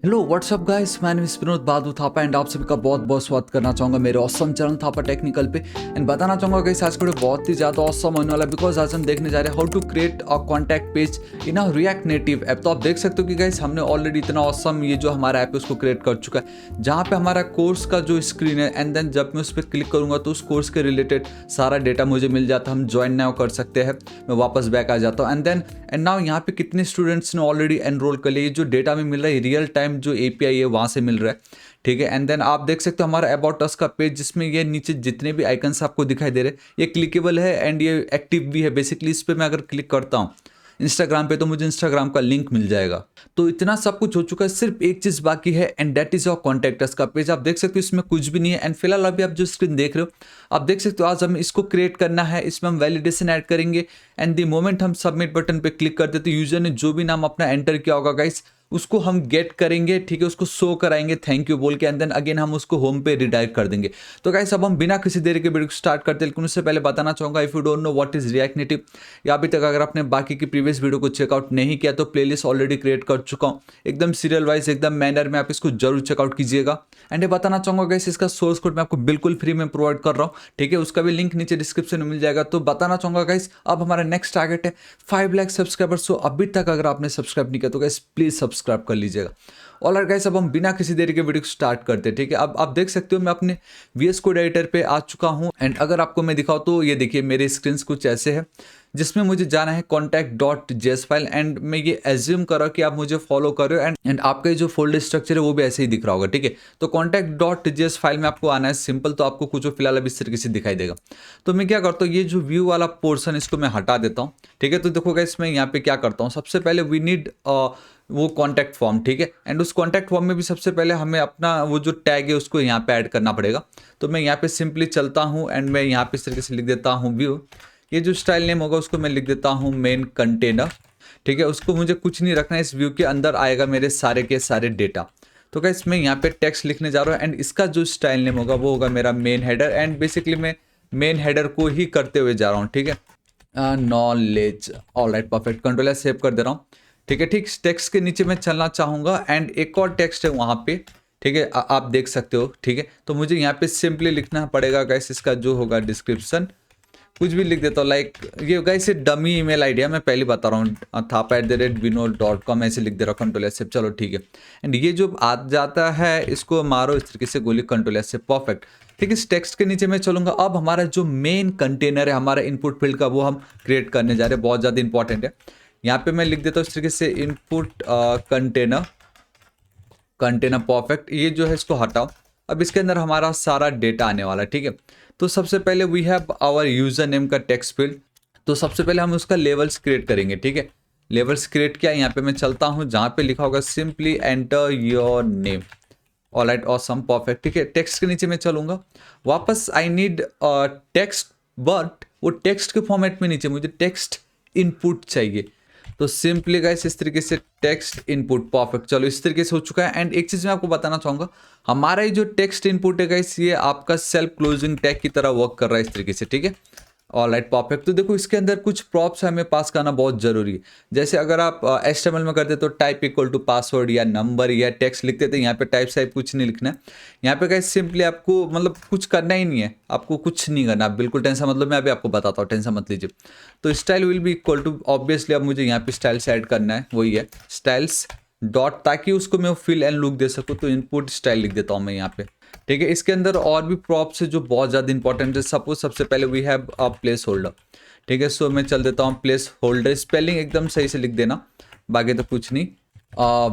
Hello what's up guys, मैं विनोद बादू Thapa and आप सभी का बहुत बहुत स्वागत करना चाहूँगा मेरे ऑसम चरण थापा टेक्निकल पे। एंड बताना चाहूँगा गाइस, आज का वीडियो बहुत ही ज़्यादा ऑसम होने वाला है बिकॉज आज हम देखने जा रहे हैं how to create a contact page in a React Native app. तो आप देख सकते हो कि गाइस हमने ऑलरेडी इतना ऑसम ये जो हमारा ऐप है उसको क्रिएट कर चुका है, जहाँ पे हमारा कोर्स का जो स्क्रीन है एंड देन जब मैं उस पर क्लिक करूँगा तो उस कोर्स के रिलेटेड सारा डेटा मुझे मिल जाता है। हम ज्वाइन नाउ कर सकते हैं, मैं वापस बैक आ जाता हूँ एंड नाउ यहाँ पे कितने स्टूडेंट्स ने ऑलरेडी एनरोल कर लिया। ये जो डेटा में मिल रहा है रियल टाइम जो एपीआई है वहाँ से मिल रहा है, ठीक है। एंड देन आप देख सकते हो हमारा अबाउट अस का पेज, जिसमें ये नीचे जितने भी आइकन्स आपको दिखाई दे रहे हैं ये क्लिकेबल है एंड ये एक्टिव भी है। बेसिकली इस पर मैं अगर क्लिक करता हूँ इंस्टाग्राम पे तो मुझे इंस्टाग्राम का लिंक मिल जाएगा। तो इतना सब कुछ हो चुका है, सिर्फ एक चीज बाकी है and that is your contact का पेज। आप देख सकते हो इसमें कुछ भी नहीं है एंड फिलहाल अभी आप जो स्क्रीन देख रहे हो आप देख सकते हो आज हमें इसको क्रिएट करना है। इसमें हम वैलिडेशन ऐड करेंगे एंड द मोमेंट हम सबमिट बटन पे क्लिक करते तो यूजर ने जो भी नाम अपना एंटर किया होगा गाइस उसको हम गेट करेंगे, ठीक है, उसको शो कराएंगे थैंक यू बोल के एंड देन अगेन हम उसको होम पे रिडायरेक्ट कर देंगे। तो गाइस अब हम बिना किसी देरी के वीडियो को स्टार्ट करते हैं, लेकिन उससे पहले बताना चाहूंगा if you don't know what is react native या अभी तक अगर आपने बाकी की प्रीवियस वीडियो को चेकआउट नहीं किया तो प्लेलिस्ट ऑलरेडी क्रिएट कर चुका हूँ एकदम सीरियल वाइज एकदम मैनर में, आप इसको जरूर चेकआउट कीजिएगा। एंड ये बताना चाहूंगा गाइस इसका सोर्स कोड मैं आपको बिल्कुल फ्री में प्रोवाइड कर रहा हूँ, ठीक है, उसका भी लिंक नीचे डिस्क्रिप्शन में मिल जाएगा। तो बताना चाहूंगा गाइस अब हमारा नेक्स्ट टारगेट है 5 लाख सब्सक्राइबर्स। सो अभी तक अगर आपने सब्सक्राइब नहीं किया तो गाइस प्लीज सब्सक्राइब कर लीजिएगा। ऑलराइट गाइस अब हम बिना किसी देरी के वीडियो को स्टार्ट करते हैं, ठीक है। अब आप देख सकते हो मैं अपने VS कोड एडिटर पे आ चुका हूं एंड अगर आपको मैं दिखाऊं तो ये देखिए मेरे स्क्रीन कुछ ऐसे है जिसमें मुझे जाना है contact.js फाइल एंड मैं ये एज्यूम कर रहा हूँ कि आप मुझे फॉलो कर रहे हो एंड आपका ये जो फोल्डर स्ट्रक्चर है वो भी ऐसे ही दिख रहा होगा, ठीक है। तो contact.js फाइल में आपको आना है सिंपल, तो आपको कुछ फिलहाल अब इस तरीके से दिखाई देगा। तो मैं क्या करता हूँ ये जो व्यू वाला पोर्शन इसको मैं हटा देता हूँ, ठीक है। तो देखो गाइस मैं यहाँ पे क्या करता हूँ, सबसे पहले वी नीड वो कॉन्टैक्ट फॉर्म, ठीक है। एंड उस कॉन्टैक्ट फॉर्म में भी सबसे पहले हमें अपना वो जो टैग है उसको यहाँ पे ऐड करना पड़ेगा। तो मैं यहाँ पे सिंपली चलता हूँ एंड मैं यहाँ पे इस तरीके से लिख देता हूँ व्यू, ये जो स्टाइल नेम होगा उसको मैं लिख देता हूँ मेन कंटेनर, ठीक है। उसको मुझे कुछ नहीं रखना है, इस व्यू के अंदर आएगा मेरे सारे के सारे डेटा। तो क्या इसमें यहाँ पे टेक्स्ट लिखने जा रहा हूँ एंड इसका जो स्टाइल नेम होगा वो होगा मेरा मेन हेडर एंड बेसिकली मैं मेन हेडर को ही करते हुए जा रहा हूँ, ठीक है। Knowledge, alright perfect, control S save कर दे रहा हूँ, ठीक है। ठीक टेक्स्ट के नीचे मैं चलना चाहूँगा एंड एक और टेक्स्ट है वहाँ पे, ठीक है, आप देख सकते हो, ठीक है। तो मुझे यहाँ पे सिंपली लिखना पड़ेगा गाइस इसका जो होगा डिस्क्रिप्शन, कुछ भी लिख देता हूँ लाइक ये गाइस ये डमी ईमेल आईडी है, मैं पहले बता रहा हूँ thapa@vinod.com ऐसे लिख दे रहा हूँ कंट्रोल एस से, चलो ठीक है। एंड ये जो आ जाता है इसको मारो इस तरीके से गोली कंट्रोल एस से, परफेक्ट, ठीक है। इस टेक्स्ट के नीचे मैं चलूंगा। अब हमारा जो मेन कंटेनर है हमारा इनपुट फील्ड का वो हम क्रिएट करने जा रहे हैं, बहुत ज़्यादा इंपॉर्टेंट है। यहाँ पे मैं लिख देता हूँ इस तरीके से इनपुट कंटेनर कंटेनर, परफेक्ट। ये जो है इसको हटाओ, अब इसके अंदर हमारा सारा डेटा आने वाला है, ठीक है। तो सबसे पहले we have our user name का टेक्स्ट फील्ड, तो सबसे पहले हम उसका लेवल्स क्रिएट करेंगे, ठीक है। लेवल्स क्रिएट किया, यहाँ पे मैं चलता हूँ जहाँ पे लिखा होगा simply enter your name, alright awesome perfect, ठीक है। टेक्स्ट के नीचे मैं चलूंगा वापस, आई नीड टेक्स्ट बट वो टेक्स्ट के फॉर्मेट में नीचे मुझे टेक्स्ट इनपुट चाहिए। तो सिंपली गाइस इस तरीके से टेक्स्ट इनपुट, परफेक्ट, चलो इस तरीके से हो चुका है। एंड एक चीज मैं आपको बताना चाहूंगा, हमारा ये जो टेक्स्ट इनपुट है गाइस ये आपका सेल्फ क्लोजिंग टैग की तरह वर्क कर रहा है इस तरीके से, ठीक है। Alright perfect. तो देखो इसके अंदर कुछ प्रॉप्स हमें पास करना बहुत जरूरी है। जैसे अगर आप HTML में करते तो टाइप इक्वल टू पासवर्ड या नंबर या टेक्स्ट लिखते थे, यहाँ पे टाइप साइप कुछ नहीं लिखना है। यहाँ पे गाइस सिंपली आपको मतलब कुछ करना ही नहीं है, आपको कुछ नहीं करना, बिल्कुल टेंशन मतलब मैं अभी आपको बताता हूँ, टेंशन मत लीजिए। तो style will be equal to obviously अब मुझे यहाँ पे स्टाइल्स ऐड करना है, वही है स्टाइल्स डॉट, ताकि उसको मैं फिल एंड लुक दे सकूँ। तो इनपुट स्टाइल लिख देता हूँ मैं यहाँ पे, ठीक है। इसके अंदर और भी प्रॉप्स है जो बहुत ज़्यादा इंपॉर्टेंट है। सपोज सबसे पहले we have a placeholder, ठीक है। सो मैं चल देता हूँ प्लेस होल्डर, स्पेलिंग एकदम सही से लिख देना, बाकी तो कुछ नहीं।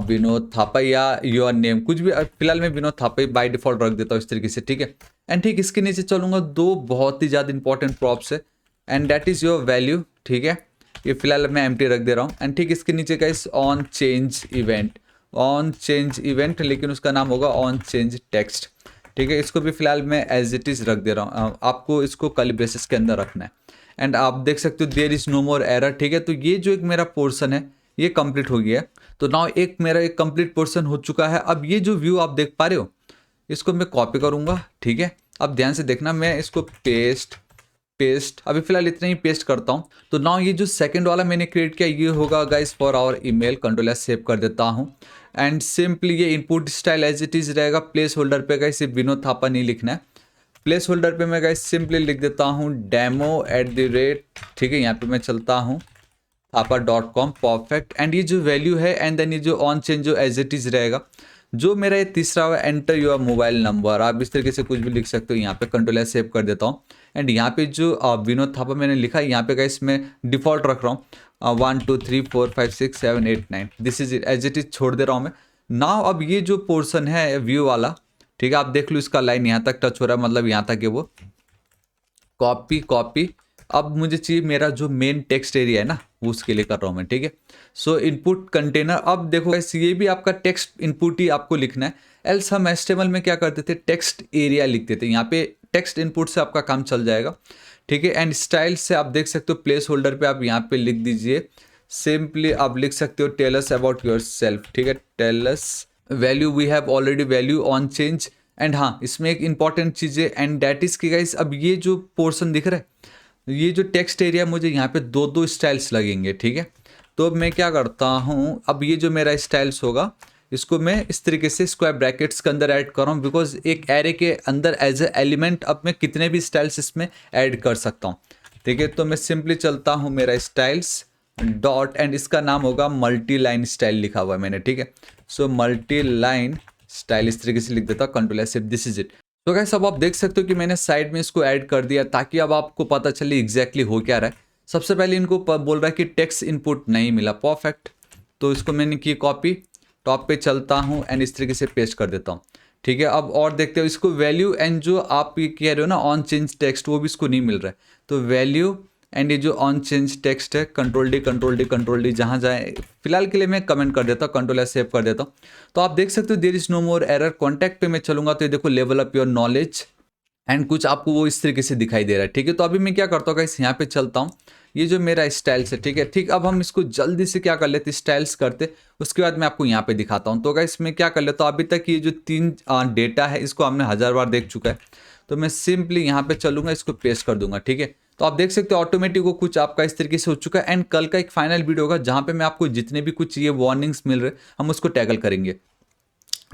विनोद थापा या योर नेम कुछ भी, फिलहाल मैं विनोद थापा बाय डिफॉल्ट रख देता हूँ इस तरीके से, ठीक है। एंड ठीक इसके नीचे चलूंगा, दो बहुत ही ज़्यादा इंपॉर्टेंट प्रॉप्स है and that is your value, ठीक है। ये फिलहाल मैं एम्प्टी रख दे रहा हूँ। एंड ठीक इसके नीचे का इस ऑन चेंज इवेंट, लेकिन उसका नाम होगा ऑन चेंज टेक्स्ट, ठीक है। इसको भी फिलहाल मैं एज इट इज़ रख दे रहा हूँ, आपको इसको कर्ली ब्रेसेस के अंदर रखना है। एंड आप देख सकते हो there is no more error, ठीक है। तो ये जो एक मेरा पोर्शन है ये कंप्लीट हो गया है। तो नाउ एक मेरा एक कंप्लीट पोर्शन हो चुका है। अब ये जो व्यू आप देख पा रहे हो इसको मैं कॉपी करूँगा, ठीक है। अब ध्यान से देखना, मैं इसको पेस्ट पेस्ट, अभी फिलहाल इतना ही पेस्ट करता हूँ। तो नाउ ये जो सेकंड वाला मैंने क्रिएट किया ये होगा guys for our email, control S save कर देता हूँ एंड सिंपली ये input style as it is रहेगा। प्लेस होल्डर पे गाइस सिर्फ विनोद थापा नहीं लिखना है, प्लेस होल्डर पे मैं गाइस सिंपली लिख देता हूँ demo@, ठीक है, यहाँ पे मैं चलता हूँ थापा.com, परफेक्ट। एंड ये जो वैल्यू है एंड देन ये जो ऑन चेंज जो एज इट इज़ रहेगा। जो मेरा ये तीसरा हुआ एंटर योर मोबाइल नंबर, आप इस तरीके से कुछ भी लिख सकते हो। यहाँ पे कंट्रोल एस सेव कर देता हूँ एंड यहाँ पे जो विनोद थापा मैंने लिखा है यहाँ पे गाइस मैं डिफ़ॉल्ट रख रहा हूँ 1 2 3 4 5 6 7 8 9, this is it, as it is छोड़ दे रहा हूँ मैं। नाउ अब ये जो पोर्सन है व्यू वाला, ठीक है, आप देख लो इसका लाइन यहाँ तक टच हो रहा है, मतलब यहाँ तक है वो कॉपी। अब मुझे चाहिए मेरा जो मेन टेक्स्ट एरिया है ना वो उसके लिए कर रहा हूँ मैं, ठीक है। सो इनपुट कंटेनर, अब देखो गाइस ये भी आपका टेक्स्ट इनपुट ही आपको लिखना है, एल्स हम HTML में क्या करते थे टेक्स्ट एरिया लिखते थे, यहाँ पे टेक्स्ट इनपुट से आपका काम चल जाएगा, ठीक है। एंड स्टाइल से आप देख सकते हो प्लेस होल्डर पे आप यहाँ पे लिख दीजिए सिंपली, आप लिख सकते हो tell us about yourself, ठीक है, tell us value, we have already value on change. And हाँ इसमें एक इंपॉर्टेंट चीज़ है एंड डैट इज की गाइस अब ये जो पोर्शन दिख रहा है ये जो टेक्स्ट एरिया मुझे यहाँ पे दो स्टाइल्स लगेंगे, ठीक है। तो मैं क्या करता हूँ, अब ये जो मेरा स्टाइल्स होगा इसको मैं इस तरीके से स्क्वायर ब्रैकेट्स के अंदर ऐड कर रहा हूँ, बिकॉज एक एरे के अंदर एज ए एलिमेंट अब मैं कितने भी स्टाइल्स इसमें ऐड कर सकता हूँ, ठीक है। तो मैं सिंपली चलता हूँ मेरा स्टाइल्स डॉट एंड इसका नाम होगा मल्टी लाइन स्टाइल लिखा हुआ है मैंने, ठीक है। सो मल्टी लाइन स्टाइल इस तरीके से लिख देता हूँ, control S, this is it. तो गाइस अब आप देख सकते हो कि मैंने साइड में इसको ऐड कर दिया ताकि अब आपको पता चले एग्जैक्टली हो क्या रहा है। सबसे पहले इनको बोल रहा है कि टेक्स्ट इनपुट नहीं मिला, परफेक्ट। तो इसको मैंने की कॉपी, टॉप पे चलता हूँ एंड इस तरीके से पेस्ट कर देता हूँ, ठीक है। अब और देखते हो इसको वैल्यू एंड जो आप ये कह रहे हो ना ऑन चेंज टेक्स्ट वो भी इसको नहीं मिल रहा है। तो वैल्यू एंड ये जो ऑन चेंज टेक्स्ट है कंट्रोल डी जहाँ जाए, फिलहाल के लिए मैं कमेंट कर देता हूँ, कंट्रोल एस सेव कर देता हूँ। तो आप देख सकते हो there is no more error. Contact पे मैं चलूंगा तो ये देखो level up your knowledge and कुछ आपको वो इस तरीके से दिखाई दे रहा है, ठीक है। तो अभी मैं क्या करता हूँ गाइस यहाँ पे चलता हूँ, ये जो मेरा स्टाइल्स है, ठीक है, ठीक। अब हम इसको जल्दी से क्या कर लेते स्टाइल्स करते, उसके बाद मैं आपको यहाँ पे दिखाता हूँ। तो गाइस मैं क्या कर लेता हूँ, अभी तक ये जो 3 डेटा है इसको हमने 1000 बार देख चुका है। तो मैं सिंपली यहाँ पे चलूंगा, इसको पेस्ट कर दूंगा, ठीक है। तो आप देख सकते हो ऑटोमेटिक वो कुछ आपका इस तरीके से हो चुका है। एंड कल का एक फाइनल वीडियो होगा जहाँ पे मैं आपको जितने भी कुछ ये वार्निंग्स मिल रहे हम उसको टैकल करेंगे।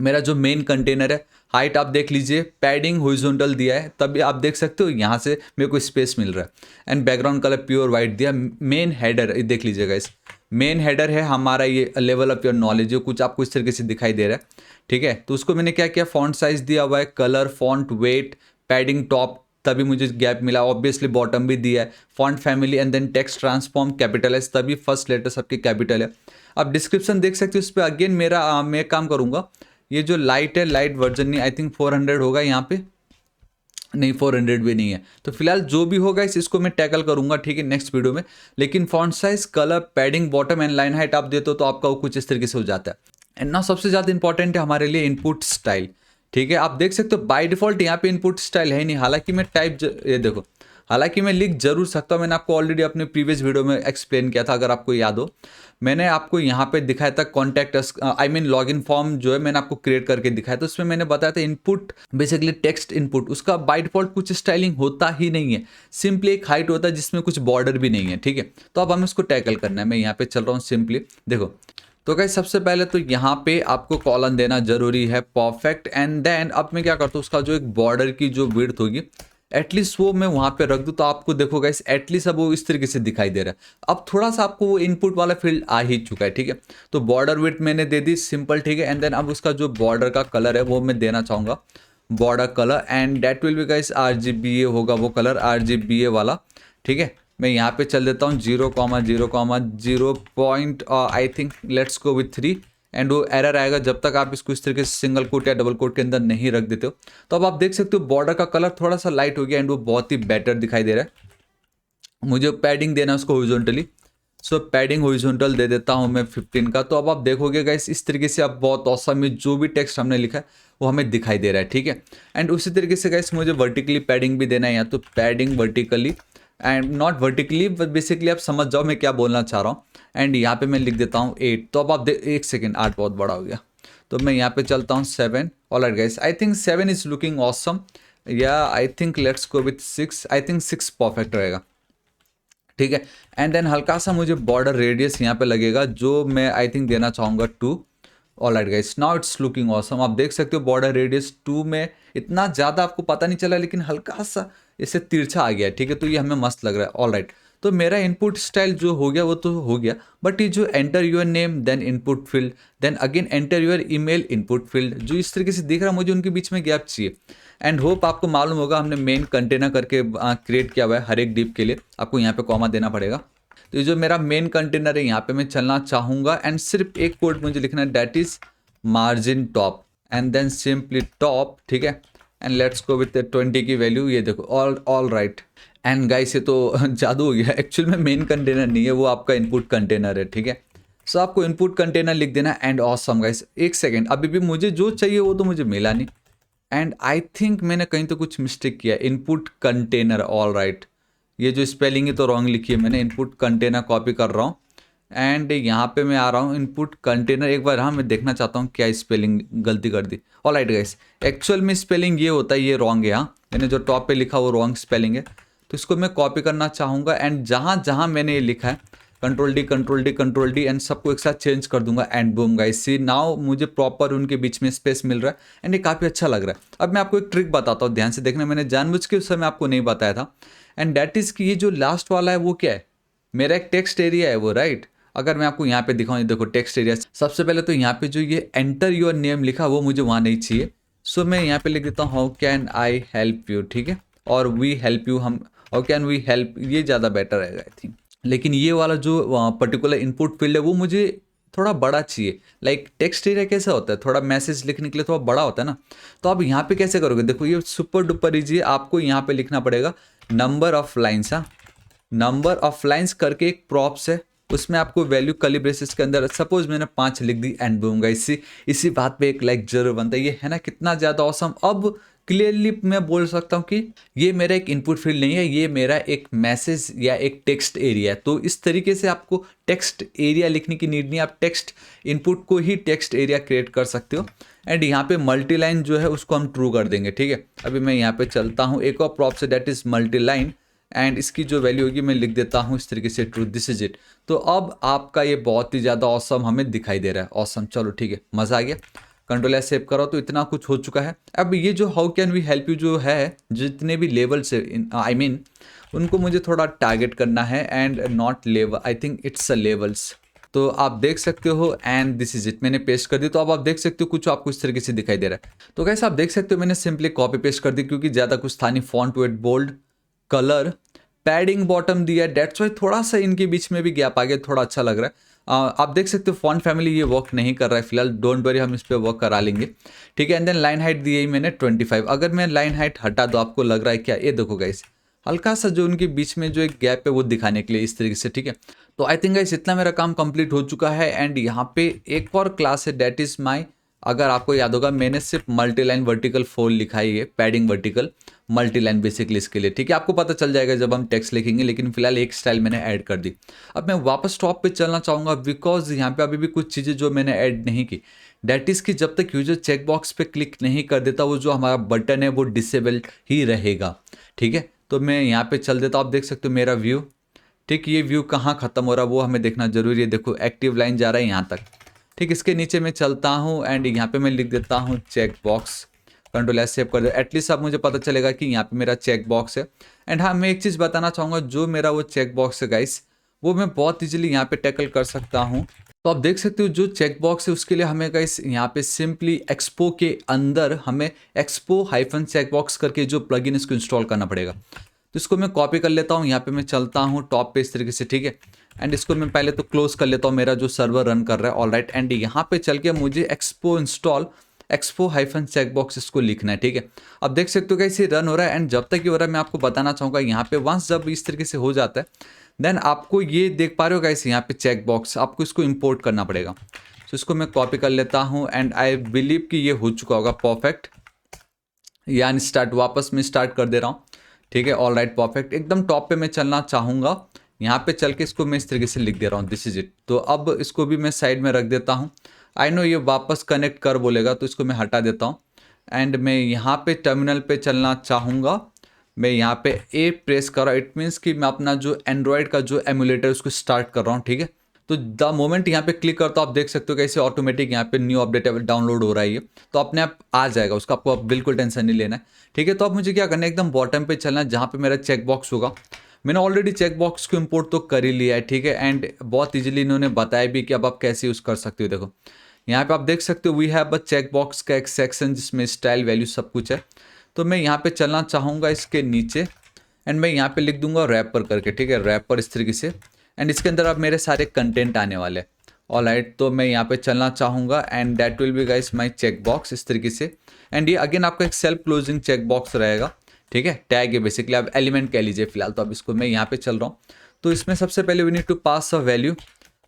मेरा जो मेन कंटेनर है हाइट आप देख लीजिए, पैडिंग हॉरिजॉन्टल दिया है, तभी आप देख सकते हो यहाँ से मेरे को स्पेस मिल रहा है। And background colour pure white दिया। मेन हेडर देख लीजिएगा, इस मेन हेडर है हमारा ये लेवल ऑफ योर नॉलेज, जो कुछ आपको इस तरीके से दिखाई दे रहा है, ठीक है। तो उसको मैंने क्या किया, फॉन्ट साइज दिया हुआ है, colour, font weight, padding top, तभी मुझे गैप मिला। ऑब्वियसली बॉटम भी दिया है, font family and then text transform capitalise, तभी फर्स्ट लेटर सबके कैपिटल है। अब डिस्क्रिप्शन देख सकते हो, उस पर अगेन मेरा मैं काम करूँगा। ये जो लाइट है, लाइट वर्जन नहीं, आई थिंक 400 होगा यहाँ पे, नहीं 400 भी नहीं है। तो फिलहाल जो भी होगा इसको मैं टैकल करूंगा, ठीक है, नेक्स्ट वीडियो में। लेकिन font size, colour, padding, bottom and line height आप देते हो तो आपका वो कुछ इस तरीके से हो जाता है। एंड ना सबसे ज़्यादा इंपॉर्टेंट है हमारे लिए इनपुट स्टाइल, ठीक है। आप देख सकते हो बाय डिफॉल्ट यहाँ पे इनपुट स्टाइल है नहीं, हालांकि मैं ये देखो, हालांकि मैं लिख जरूर सकता हूँ। मैंने आपको ऑलरेडी अपने प्रीवियस वीडियो में एक्सप्लेन किया था, अगर आपको याद हो। मैंने आपको यहाँ पे दिखाया था contact us, I mean login form जो है मैंने आपको क्रिएट करके दिखाया था। उसमें मैंने बताया था इनपुट बेसिकली टेक्स्ट इनपुट, उसका बाय डिफॉल्ट कुछ स्टाइलिंग होता ही नहीं है, सिंपली एक हाइट होता है जिसमें कुछ बॉर्डर भी नहीं है, ठीक है। तो अब हमें उसको टैकल करना है। मैं यहाँ पे चल रहा हूँ सिंपली, देखो। तो गाइस सबसे पहले तो यहाँ पे आपको कॉलन देना जरूरी है, परफेक्ट। एंड देन अब मैं क्या करता हूँ, उसका जो एक बॉर्डर की जो विड्थ होगी एटलीस्ट वो मैं वहाँ पे रख दूँ, तो आपको देखो गाइस एटलीस्ट अब वो इस तरीके से दिखाई दे रहा है। अब थोड़ा सा आपको वो इनपुट वाला फील्ड आ ही चुका है, ठीक है। तो बॉर्डर विड्थ मैंने दे दी सिंपल, ठीक है। एंड देन अब उसका जो बॉर्डर का कलर है वो मैं देना चाहूँगा border colour, and that will be guys RGBA होगा वो कलर, RGBA वाला, ठीक है। मैं यहाँ पे चल देता हूँ 0,0,0 point, I think let's go with 3। And वो एरर आएगा जब तक आप इसको इस तरीके से सिंगल कोट या डबल कोट के अंदर नहीं रख देते हो। तो अब आप देख सकते हो बॉर्डर का कलर थोड़ा सा लाइट हो गया एंड वो बहुत ही बेटर दिखाई दे रहा है। मुझे पैडिंग देना है उसको हॉरिजॉन्टली, सो पैडिंग हॉरिजॉन्टल दे देता हूँ मैं 15 का। तो अब आप देखोगे गाइस इस तरीके से अब बहुत औसम में जो भी टेक्स्ट हमने लिखा है वो हमें दिखाई दे रहा है, ठीक है। एंड उसी तरीके से गाइस मुझे वर्टिकली पैडिंग भी देना है, या तो padding vertically and not vertically, but basically आप समझ जाओ मैं क्या बोलना चाह रहा हूँ। एंड यहाँ पे मैं लिख देता हूँ 8। तो अब आप एक सेकेंड, 8 बहुत बड़ा हो गया, तो मैं यहाँ पे चलता हूँ 7। Alright guys, I think 7 is looking awesome. या I think let's go with 6, I think 6 perfect रहेगा, ठीक है। एंड देन हल्का सा मुझे बॉर्डर रेडियस यहाँ पे लगेगा जो मैं आई थिंक देना चाहूँगा 2। Alright guys, now it's looking awesome. आप देख सकते हो बॉर्डर रेडियस 2 में इतना ज़्यादा आपको पता नहीं चला, लेकिन हल्का सा इससे तिरछा आ गया, ठीक है। तो ये हमें मस्त लग रहा है। ऑलराइट, तो मेरा इनपुट स्टाइल जो हो गया वो तो हो गया, बट ये जो enter your name then input field then again enter your email input field, जो इस तरीके से दिख रहा है मुझे, उनके बीच में गैप चाहिए। एंड होप आपको मालूम होगा हमने मेन कंटेनर करके क्रिएट किया हुआ है, हर एक डिप के लिए आपको यहाँ पे कॉमा देना पड़ेगा। तो ये जो मेरा मेन कंटेनर है यहाँ पे मैं चलना चाहूँगा, एंड सिर्फ एक कोड मुझे लिखना है, that is margin top and then simply top, ठीक है। एंड लेट्स गो विथ 20 की वैल्यू, ये देखो ऑल राइट। एंड गाइस ये तो जादू हो गया, एक्चुअल में मेन कंटेनर नहीं है, वो आपका इनपुट कंटेनर है, ठीक है। सो आपको इनपुट कंटेनर लिख देना एंड ऑसम गाइस। एक सेकेंड, अभी भी मुझे जो चाहिए वो तो मुझे मिला नहीं, एंड आई थिंक मैंने कहीं तो कुछ मिस्टेक किया। इनपुट कंटेनर, ऑल राइट, ये जो स्पेलिंग है तो रॉन्ग लिखी है मैंने। इनपुट कंटेनर कॉपी कर रहा हूँ एंड यहाँ पे मैं आ रहा हूँ इनपुट कंटेनर। एक बार हाँ मैं देखना चाहता हूँ क्या स्पेलिंग गलती कर दी। ऑलराइट गाइस, एक्चुअल में स्पेलिंग ये होता है, ये रॉन्ग है, हाँ मैंने जो टॉप पे लिखा वो रॉन्ग स्पेलिंग है। तो इसको मैं कॉपी करना चाहूँगा एंड जहाँ जहाँ मैंने ये लिखा है control D control D control D and सबको एक साथ चेंज कर दूंगा and boom guys, see now मुझे प्रॉपर उनके बीच में स्पेस मिल रहा है एंड ये काफ़ी अच्छा लग रहा है। अब मैं आपको एक ट्रिक बताता हूँ, ध्यान से देखना, मैंने जानबूझ के उस समय आपको नहीं बताया था। एंड दैट इज़ कि ये जो लास्ट वाला है वो क्या है, मेरा एक टेक्स्ट एरिया है वो, राइट। अगर मैं आपको यहाँ पे दिखाऊँ, देखो टेक्स्ट एरिया, सबसे पहले तो यहाँ पे जो ये एंटर योर नेम लिखा वो मुझे वहाँ नहीं चाहिए। सो मैं यहाँ पे लिख देता हूँ how can I help you, ठीक है, और वी हेल्प यू, हम हाउ कैन वी हेल्प, ये ज़्यादा बेटर रहेगा आई थिंक। लेकिन ये वाला जो पर्टिकुलर इनपुट फील्ड है वो मुझे थोड़ा बड़ा चाहिए। लाइक टेक्स्ट एरिया कैसा होता है, थोड़ा मैसेज लिखने के लिए थोड़ा बड़ा होता है ना। तो आप यहाँ पे कैसे करोगे, देखो ये सुपर डुपर इजी है, आपको यहाँ पे लिखना पड़ेगा नंबर ऑफ लाइन्स। हाँ, नंबर ऑफ लाइन्स करके एक प्रॉप्स है, उसमें आपको वैल्यू कर्ली ब्रेसेस के अंदर, सपोज मैंने 5 लिख दी एंड दूंगा। इसी बात पे एक लाइक जरूर बनता है, ये है ना कितना ज़्यादा ऑसम। अब क्लियरली मैं बोल सकता हूँ कि ये मेरा एक इनपुट फील्ड नहीं है, ये मेरा एक मैसेज या एक टेक्स्ट एरिया है। तो इस तरीके से आपको टेक्स्ट एरिया लिखने की नीड नहीं, आप टेक्स्ट इनपुट को ही टेक्स्ट एरिया क्रिएट कर सकते हो। एंड यहाँ पे मल्टी लाइन जो है उसको हम ट्रू कर देंगे, ठीक है। अभी मैं यहाँ पे चलता हूँ, एक और प्रॉप्स है that is multi line and इसकी जो वैल्यू होगी मैं लिख देता हूँ इस तरीके से ट्रू, दिस इज इट। तो अब आपका ये बहुत ही ज़्यादा ऑसम हमें दिखाई दे रहा है, ऑसम। चलो ठीक है, मज़ा आ गया। कंट्रोल एस सेव करो तो इतना कुछ हो चुका है। अब ये जो how can we help you जो है, जितने भी लेवल्स है आई मीन उनको मुझे थोड़ा टारगेट करना है and not level, I think it's a levels. तो आप देख सकते हो एंड दिस इज इट, मैंने पेस्ट कर दी। तो अब आप देख सकते हो कुछ आपको इस तरीके से दिखाई दे रहा है। तो कैसे आप देख सकते हो मैंने सिंपली कॉपी पेस्ट कर दी, क्योंकि ज़्यादा कुछ था नहीं। Font weight bold, colour, padding bottom दिया, डेट्स वाई थोड़ा सा इनके बीच में भी गैप आ गया, थोड़ा अच्छा लग रहा है। आप देख सकते हो फॉन्ट फैमिली ये वर्क नहीं कर रहा है फिलहाल, डोंट वरी हम इस पर वर्क करा लेंगे, ठीक है। एंड देन लाइन हाइट दी है मैंने 25। अगर मैं लाइन हाइट हटा दो आपको लग रहा है क्या, ये देखो गाइस हल्का सा जो उनके बीच में जो एक गैप है वो दिखाने के लिए इस तरीके से, ठीक है। तो आई थिंक गाइस इतना मेरा काम कंप्लीट हो चुका है। एंड यहाँ पे एक और क्लास है दैट इज माई, अगर आपको याद होगा मैंने सिर्फ मल्टी लाइन वर्टिकल फोल लिखा है, ये padding vertical multi line basically इसके लिए, ठीक है। आपको पता चल जाएगा जब हम टेक्स्ट लिखेंगे, लेकिन फिलहाल एक स्टाइल मैंने ऐड कर दी। अब मैं वापस टॉप पे चलना चाहूँगा बिकॉज यहाँ पे अभी भी कुछ चीज़ें जो मैंने ऐड नहीं की, डैट इज़ कि जब तक यूजर चेक बॉक्स पे क्लिक नहीं कर देता वो जो हमारा बटन है वो डिसेबल्ड ही रहेगा, ठीक है। तो मैं यहाँ पे चल देता हूँ, आप देख सकते हो मेरा व्यू, ठीक। ये व्यू कहाँ ख़त्म हो रहा है वो हमें देखना जरूरी है। देखो एक्टिव लाइन जा रहा है यहाँ तक, ठीक। इसके नीचे मैं चलता हूँ एंड यहाँ पे मैं लिख देता हूँ check box, control S save कर दे। एटलीस्ट अब मुझे पता चलेगा कि यहाँ पे मेरा चेक बॉक्स है। एंड हाँ मैं एक चीज़ बताना चाहूँगा, जो मेरा वो चेक बॉक्स है गाइस वो मैं बहुत इजीली यहाँ पे टैकल कर सकता हूँ। तो आप देख सकते हो जो चेक बॉक्स है उसके लिए हमें गाइस यहाँ पे सिंपली एक्सपो के अंदर हमें एक्सपो हाइफन चेक बॉक्स करके जो प्लगइन इसको इंस्टॉल करना पड़ेगा। तो इसको मैं कॉपी कर लेता हूँ, यहाँ पे मैं चलता हूँ टॉप पे इस तरीके से, ठीक है। एंड इसको मैं पहले तो क्लोज कर लेता हूँ, मेरा जो सर्वर रन कर रहा है, ऑल राइट। एंड यहाँ पे चल के मुझे expo install expo hyphen checkbox इसको लिखना है, ठीक है। अब देख सकते हो कैसे रन हो रहा है। एंड जब तक ये हो रहा है मैं आपको बताना चाहूँगा यहाँ पे वंस जब इस तरीके से हो जाता है देन आपको ये देख पा रहे हो गाइस यहाँ पे चेक बॉक्स, आपको इसको इंपोर्ट करना पड़ेगा। तो इसको मैं कॉपी कर लेता हूँ एंड आई बिलीव कि ये हो चुका होगा परफेक्ट। यानी स्टार्ट, वापस मैं स्टार्ट कर दे रहा हूँ, ठीक है। ऑल राइट परफेक्ट, एकदम टॉप पे मैं चलना चाहूँगा। यहाँ पे चल के इसको मैं इस तरीके से लिख दे रहा हूँ, दिस इज इट। तो अब इसको भी मैं साइड में रख देता हूँ। आई नो ये वापस कनेक्ट कर बोलेगा तो इसको मैं हटा देता हूँ। एंड मैं यहाँ पे टर्मिनल पे चलना चाहूँगा। मैं यहाँ पे ए प्रेस कर रहा हूँ, इट मीन्स कि मैं अपना जो एंड्रॉयड का जो एमुलेटर उसको स्टार्ट कर रहा हूँ, ठीक है। तो द मोमेंट यहाँ पे क्लिक करता हूँ, आप देख सकते हो कैसे ऑटोमेटिक यहाँ पे न्यू अपडेट डाउनलोड हो रहा है ये, तो अपने आप आ जाएगा, उसका आपको अब बिल्कुल टेंशन नहीं लेना है, ठीक है। तो अब मुझे क्या करना है, एकदम बॉटम पे चलना है जहाँ पे मेरा चेक बॉक्स होगा। मैंने ऑलरेडी चेक बॉक्स को इंपोर्ट तो कर ही लिया है, ठीक है। एंड बहुत ईजिली इन्होंने बताया भी कि अब आप कैसे यूज़ कर सकते हो। देखो यहाँ पे आप देख सकते हो we have a check box का एक सेक्शन जिसमें स्टाइल वैल्यू सब कुछ है। तो मैं यहाँ पे चलना चाहूँगा इसके नीचे, एंड मैं यहाँ पे लिख दूंगा रैपर करके, ठीक है, रैपर इस तरीके से। एंड इसके अंदर अब मेरे सारे कंटेंट आने वाले हैं। ऑलराइट, तो मैं यहाँ पे चलना चाहूँगा and that will be guys my check box इस तरीके से। एंड ये अगेन आपका एक सेल्फ क्लोजिंग चेक बॉक्स रहेगा, ठीक है। टैग है बेसिकली, आप एलिमेंट कह लीजिए फिलहाल। तो अब इसको मैं यहाँ पे चल रहा हूँ, तो इसमें सबसे पहले we need to pass a value.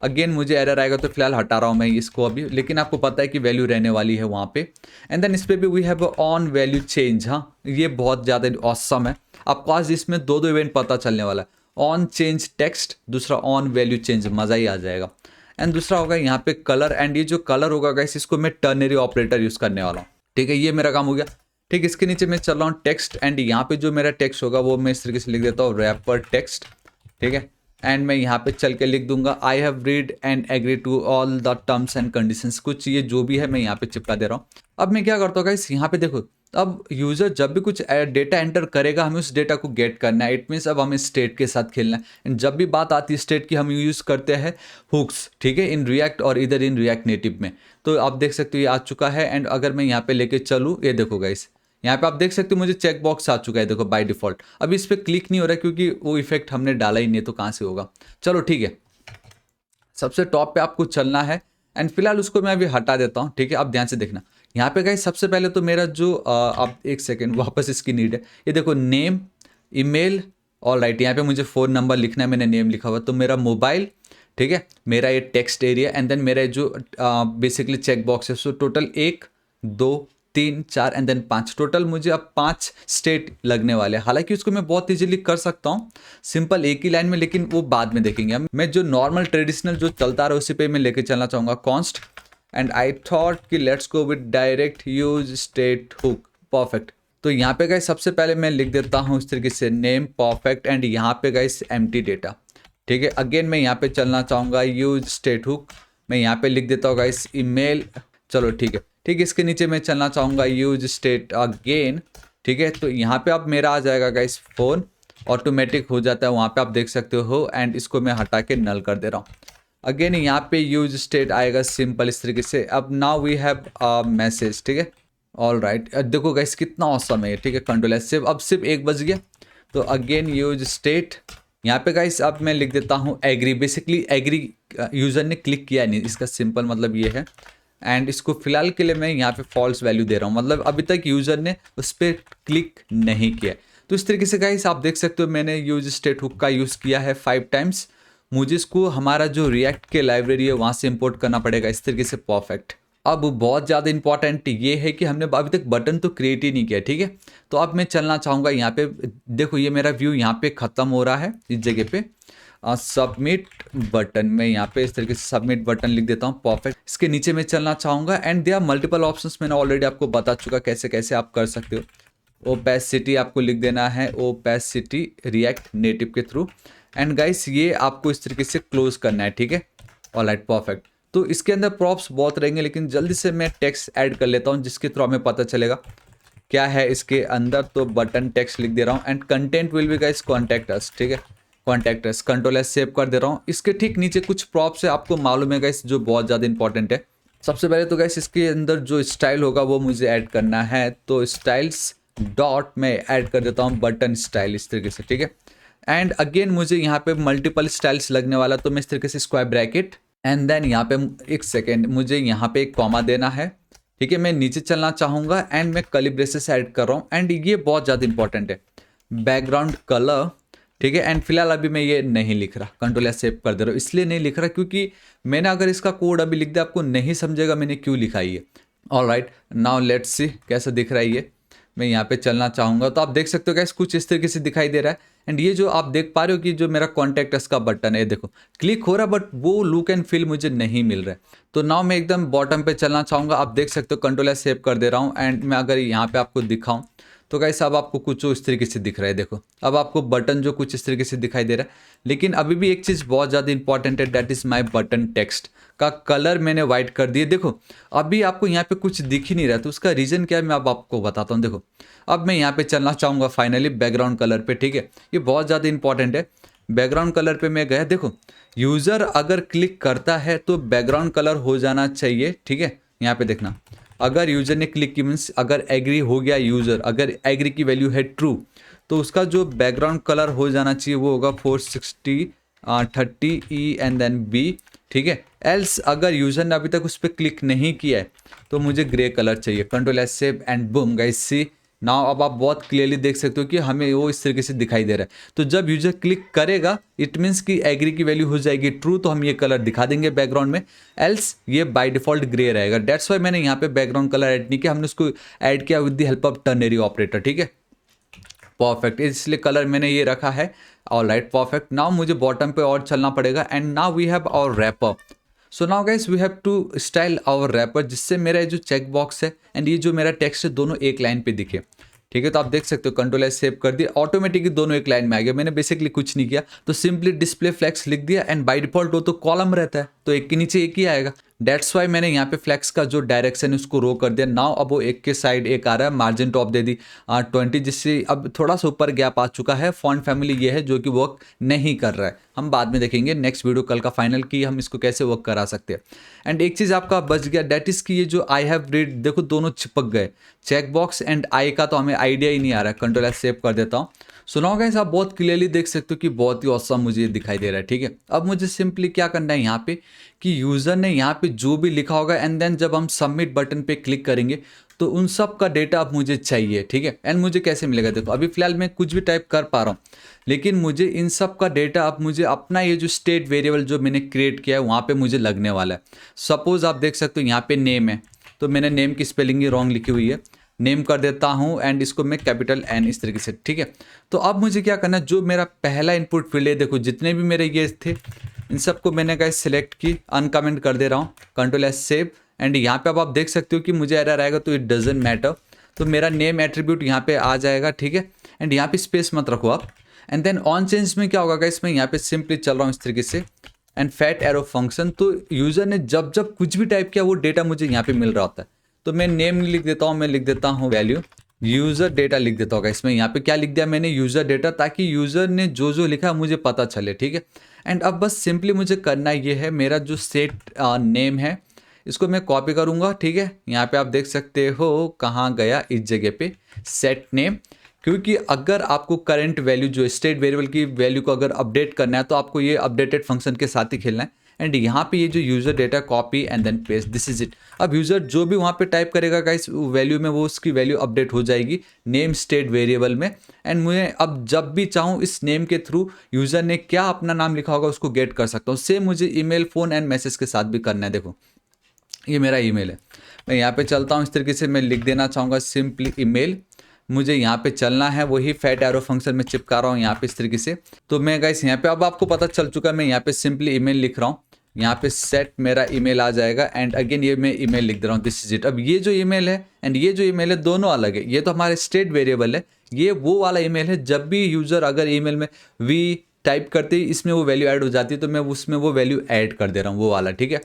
Again मुझे एरर आएगा तो फिलहाल हटा रहा हूँ मैं इसको अभी, लेकिन आपको पता है कि वैल्यू रहने वाली है वहाँ पे। एंड देन इस पे भी we have on value change. हाँ, ये बहुत ज़्यादा ऑसम है, आपको आज इसमें दो दो इवेंट पता चलने वाला है। ऑन चेंज टेक्स्ट, दूसरा ऑन वैल्यू चेंज, मज़ा ही आ जाएगा। एंड दूसरा होगा यहाँ पे कलर, एंड ये जो कलर होगा गाइस इसको मैं टर्नरी ऑपरेटर यूज़ करने वाला हूँ, ठीक है। ये मेरा काम हो गया, ठीक। इसके नीचे मैं चल रहा हूँ टेक्स्ट, एंड यहाँ पे जो मेरा टेक्स्ट होगा वो मैं इस तरीके से लिख देता हूँ रैपर टेक्स्ट, ठीक है। एंड मैं यहाँ पे चल के लिख दूंगा I have read and agree to all the terms and conditions, कुछ ये जो भी है मैं यहाँ पे चिपका दे रहा हूँ। अब मैं क्या करता हूँ गाइस, यहाँ पे देखो, अब यूजर जब भी कुछ डेटा एंटर करेगा हमें उस डेटा को गेट करना है। इट मीन्स अब हमें स्टेट के साथ खेलना है। एंड जब भी बात आती है स्टेट की, हम यूज़ करते हैं हुक्स, ठीक है, इन रिएक्ट और इधर इन रिएक्ट नेटिव में। तो आप देख सकते हो ये आ चुका है। एंड अगर मैं यहाँ पे लेके चलूँ, ये देखो गाइस, यहाँ पे आप देख सकते हो मुझे चेक बॉक्स आ चुका है, देखो बाय डिफॉल्ट। अभी इस पर क्लिक नहीं हो रहा है क्योंकि वो इफेक्ट हमने डाला ही नहीं है, तो कहाँ से होगा। चलो ठीक है, सबसे टॉप पे आपको चलना है। एंड फिलहाल उसको मैं अभी हटा देता हूँ, ठीक है। अब ध्यान से देखना, यहाँ पे गाइस सबसे पहले तो मेरा जो आप एक सेकेंड वापस इसकी नीड है, ये देखो नेम, ईमेल, ऑल राइट। यहाँ पे मुझे फ़ोन नंबर लिखना है, मैंने नेम लिखा हुआ, तो मेरा मोबाइल, ठीक है, मेरा ये टेक्स्ट एरिया, एंड देन मेरा जो बेसिकली चेक बॉक्स है। So total 1 2 3 4 and then 5, total मुझे अब 5 स्टेट लगने वाले हैं। हालांकि उसको मैं बहुत इजीली कर सकता हूँ सिंपल एक ही लाइन में, लेकिन वो बाद में देखेंगे हम। मैं जो नॉर्मल ट्रेडिशनल जो चलता रहा उसी पे मैं लेके चलना चाहूँगा कॉन्स्ट। एंड आई थॉट कि let's go with direct use state hook, perfect. तो यहाँ पे गाइस सबसे पहले मैं लिख देता हूँ इस तरीके से नेम, परफेक्ट। एंड यहाँ पे गाइस एम्प्टी डेटा, ठीक है। अगेन मैं यहाँ पे चलना चाहूँगा यूज स्टेट हुक, मैं यहाँ पे लिख देता हूँ गाइस ईमेल, चलो ठीक है, ठीक है। इसके नीचे मैं चलना चाहूँगा यूज स्टेट अगेन, ठीक है। तो यहाँ पे अब मेरा आ जाएगा गाइस फ़ोन, ऑटोमेटिक हो जाता है वहाँ पे, आप देख सकते हो। एंड इसको मैं हटा के नल कर दे रहा हूँ। अगेन यहाँ पे यूज स्टेट आएगा सिंपल इस तरीके से। अब now we have a message, ठीक है, ऑल राइट। देखो गाइस कितना औसम है, ठीक है। कंट्रोल एस सेव, अब सिर्फ एक बज गया। तो अगेन यूज स्टेट, यहाँ पे गाइस अब मैं लिख देता हूँ एग्री। बेसिकली एग्री यूज़र ने क्लिक किया नहीं, इसका सिंपल मतलब ये है। एंड इसको फिलहाल के लिए मैं यहाँ पे फॉल्स वैल्यू दे रहा हूँ, मतलब अभी तक यूज़र ने उस पर क्लिक नहीं किया। तो इस तरीके से गाइस आप देख सकते हो मैंने यूज स्टेट हुक का यूज़ किया है 5 टाइम्स। मुझे इसको हमारा जो रिएक्ट के लाइब्रेरी है वहाँ से इंपोर्ट करना पड़ेगा इस तरीके से, परफेक्ट। अब बहुत ज़्यादा इंपॉर्टेंट ये है कि हमने अभी तक बटन तो क्रिएट ही नहीं किया, ठीक है। तो अब मैं चलना चाहूँगा यहाँ पे, देखो ये मेरा व्यू यहाँ पे ख़त्म हो रहा है इस जगह पे। सबमिट बटन, मैं यहाँ पे इस तरीके से सबमिट बटन लिख देता हूँ, परफेक्ट। इसके नीचे मैं चलना चाहूँगा and there are multiple options, मैंने ऑलरेडी आपको बता चुका कैसे कैसे आप कर सकते हो। ओपेसिटी आपको लिख देना है, ओपेसिटी रिएक्ट नेटिव के थ्रू। एंड गाइस ये आपको इस तरीके से क्लोज करना है, ठीक है, ऑलराइट, परफेक्ट। तो इसके अंदर प्रॉप्स बहुत रहेंगे, लेकिन जल्दी से मैं टेक्स्ट ऐड कर लेता हूँ जिसके थ्रू हमें पता चलेगा क्या है इसके अंदर। तो बटन टेक्स्ट लिख दे रहा हूँ and content will be guys contact us, ठीक है, contact us, control S save कर दे रहा हूँ। इसके ठीक नीचे कुछ प्रॉप्स है, आपको मालूम है गाइस, जो बहुत ज़्यादा इंपॉर्टेंट है। सबसे पहले तो गाइस इसके अंदर जो स्टाइल होगा वो मुझे ऐड करना है, तो स्टाइल्स डॉट में ऐड कर देता हूँ बटन स्टाइल इस तरीके से, ठीक है। एंड अगेन मुझे यहाँ पे मल्टीपल स्टाइल्स लगने वाला, तो मैं इस तरीके से स्क्वायर ब्रैकेट एंड देन यहाँ पे एक सेकेंड मुझे यहाँ पे एक कॉमा देना है, ठीक है। मैं नीचे चलना चाहूँगा एंड मैं कर्ली ब्रेसेस ऐड कर रहा हूँ। एंड ये बहुत ज़्यादा इंपॉर्टेंट है, बैकग्राउंड कलर, ठीक है। एंड फिलहाल अभी मैं ये नहीं लिख रहा, कंट्रोल या सेव कर दे रहा हूँ। इसलिए नहीं लिख रहा क्योंकि मैंने अगर इसका कोड अभी लिख दिया आपको नहीं समझेगा मैंने क्यों लिखा है ये। ऑलराइट, नाउ लेट्स सी कैसा दिख रहा है ये। मैं यहाँ पे चलना चाहूँगा तो आप देख सकते हो गाइस कुछ इस तरीके से दिखाई दे रहा है। एंड ये जो आप देख पा रहे हो कि जो मेरा कॉन्टैक्ट अस का बटन है, देखो क्लिक हो रहा है बट वो लुक एंड फील मुझे नहीं मिल रहा है। तो नाउ मैं एकदम बॉटम पे चलना चाहूँगा। आप देख सकते हो कंट्रोल एस सेव कर दे रहा हूँ एंड मैं अगर यहाँ पे आपको दिखाऊँ तो गाइस अब आपको कुछ इस तरीके से दिख रहा है। देखो अब आपको बटन जो कुछ इस तरीके से दिखाई दे रहा है, लेकिन अभी भी एक चीज़ बहुत ज़्यादा इंपॉर्टेंट है, that is my button text का कलर मैंने वाइट कर दिए। देखो अभी आपको यहाँ पे कुछ दिख ही नहीं रहा, तो उसका रीज़न क्या है मैं अब आपको बताता हूँ। देखो अब मैं यहाँ पे चलना चाहूँगा फाइनली बैकग्राउंड कलर पे, ठीक है, ये बहुत ज़्यादा इंपॉर्टेंट है। बैकग्राउंड कलर पे मैं गया, देखो यूज़र अगर क्लिक करता है तो बैकग्राउंड कलर हो जाना चाहिए, ठीक है। यहाँ पे देखना, अगर यूज़र ने क्लिक की मीन्स अगर एग्री हो गया यूज़र, अगर एग्री की वैल्यू है ट्रू, तो उसका जो बैकग्राउंड कलर हो जाना चाहिए वो होगा 460 30 ई एंड देन बी, ठीक है। एल्स अगर यूज़र ने अभी तक उस पर क्लिक नहीं किया है तो मुझे ग्रे कलर चाहिए। Control S save and boom guys, see now अब आप बहुत क्लियरली देख सकते हो कि हमें वो इस तरीके से दिखाई दे रहा है। तो जब यूजर क्लिक करेगा इट मीन्स कि एग्री की वैल्यू हो जाएगी ट्रू, तो हम ये कलर दिखा देंगे बैकग्राउंड में, एल्स ये बाय डिफॉल्ट ग्रे रहेगा। डेट्स वाई मैंने यहाँ पे बैकग्राउंड कलर ऐड नहीं किया, हमने उसको ऐड किया with the help of ternary operator, ठीक है। परफेक्ट, इसलिए कलर मैंने ये रखा है। ऑलराइट परफेक्ट, नाउ मुझे बॉटम पे और चलना पड़ेगा and now we have our wrapper. So now guys we have to style our wrapper, जिससे मेरा जो चेक बॉक्स है एंड ये जो मेरा टेक्स्ट है दोनों एक लाइन पे दिखे, ठीक है। तो आप देख सकते हो कंट्रोल एस सेव कर दिया, ऑटोमेटिकली दोनों एक लाइन में आ गया। मैंने बेसिकली कुछ नहीं किया, तो सिंपली डिस्प्ले फ्लेक्स लिख दिया एंड बाय डिफॉल्ट वो तो कॉलम रहता है तो एक के नीचे एक ही आएगा। डेट्स वाई मैंने यहाँ पे फ्लेक्स का जो डायरेक्शन है उसको रो कर दिया। नाउ अब वो एक के साइड एक आ रहा है, मार्जिन टॉप दे दी 20, जिससे अब थोड़ा सा ऊपर गैप आ चुका है। फॉन्ट फैमिली ये है जो कि वर्क नहीं कर रहा है, हम बाद में देखेंगे नेक्स्ट वीडियो कल का फाइनल की हम इसको कैसे वर्क करा सकते हैं। एंड एक चीज़ आपका बच गया, डेट इज़ की ये जो आई हैव रीड, देखो दोनों चिपक गए, चेक बॉक्स एंड आई का तो हमें आइडिया ही नहीं आ रहा है। कंट्रोल एस सेव कर देता हूँ। सुनाओ गाइस, आप बहुत क्लियरली देख सकते हो कि बहुत ही औसम मुझे दिखाई दे रहा है, ठीक है। अब मुझे सिंपली क्या करना है यहाँ पे कि यूज़र ने यहाँ पे जो भी लिखा होगा एंड देन जब हम सबमिट बटन पे क्लिक करेंगे तो उन सब का डेटा अब मुझे चाहिए, ठीक है। एंड मुझे कैसे मिलेगा, देखो अभी फिलहाल मैं कुछ भी टाइप कर पा रहा हूँ, लेकिन मुझे इन सब का डेटा अब मुझे अपना ये जो स्टेट वेरिएबल जो मैंने क्रिएट किया है वहाँ पे मुझे लगने वाला है। सपोज आप देख सकते हो यहाँ पे नेम है, तो मैंने नेम की स्पेलिंग ही रॉन्ग लिखी हुई है, नेम कर देता हूँ एंड इसको मैं कैपिटल एन इस तरीके से, ठीक है। तो अब मुझे क्या करना है, जो मेरा पहला इनपुट फील्ड है, देखो जितने भी मेरे ये थे इन सबको मैंने गाइस सिलेक्ट की, अनकमेंट कर दे रहा हूँ, कंट्रोल एस सेव एंड यहाँ पे अब आप देख सकते हो कि मुझे एरर आएगा तो इट डजंट मैटर, तो मेरा नेम एट्रीब्यूट यहाँ पे आ जाएगा, ठीक है। एंड यहाँ पे स्पेस मत रखो आप। एंड देन ऑन चेंज में क्या होगा गाइस, मैं यहाँ पे सिंपली चल रहा हूँ इस तरीके से एंड फैट एरो फंक्शन, तो यूज़र ने जब जब कुछ भी टाइप किया वो डेटा मुझे यहाँ पे मिल रहा होता है। तो मैं नेम लिख देता हूँ, मैं लिख देता हूँ वैल्यू यूज़र डेटा लिख देता होगा इसमें। यहाँ पे क्या लिख दिया मैंने, यूज़र डेटा, ताकि यूज़र ने जो जो लिखा मुझे पता चले, ठीक है। एंड अब बस सिंपली मुझे करना ये है, मेरा जो सेट नेम है इसको मैं कॉपी करूँगा, ठीक है। यहाँ पे आप देख सकते हो कहाँ गया, इस जगह पे सेट नेम, क्योंकि अगर आपको करंट वैल्यू जो स्टेट वेरिएबल की वैल्यू को अगर अपडेट करना है तो आपको ये अपडेटेड फंक्शन के साथ ही खेलना है। एंड यहाँ पे ये जो user data copy and then paste, this is it. अब यूज़र जो भी वहाँ पे टाइप करेगा गाइस वैल्यू में, वो उसकी वैल्यू अपडेट हो जाएगी नेम स्टेट वेरिएबल में। एंड मुझे अब जब भी चाहूँ इस नेम के थ्रू यूज़र ने क्या अपना नाम लिखा होगा उसको गेट कर सकता हूँ। सेम मुझे ईमेल, फ़ोन एंड मैसेज के साथ भी करना है। देखो ये मेरा ईमेल है, मैं यहाँ पे चलता हूँ इस तरीके से, मैं लिख देना चाहूँगा सिंपली ईमेल। मुझे यहाँ पे चलना है, वही फैट एरो फंक्शन में चिपका रहा हूँ यहाँ पे इस तरीके से। तो मैं गाइस यहाँ पे अब आपको पता चल चुका है, मैं यहाँ पे सिंपली ईमेल लिख रहा हूँ, यहाँ पे सेट मेरा ईमेल आ जाएगा एंड अगेन ये मैं ईमेल लिख दे रहा हूँ, दिस इज इट। अब ये जो ईमेल है एंड ये जो ईमेल है दोनों अलग है, ये तो हमारे स्टेट वेरिएबल है, ये वो वाला ईमेल है। जब भी यूज़र अगर ईमेल में वी टाइप करते ही इसमें वो वैल्यू ऐड हो जाती है, तो मैं उसमें वो वैल्यू ऐड कर दे रहा हूँ, वो वाला, ठीक है।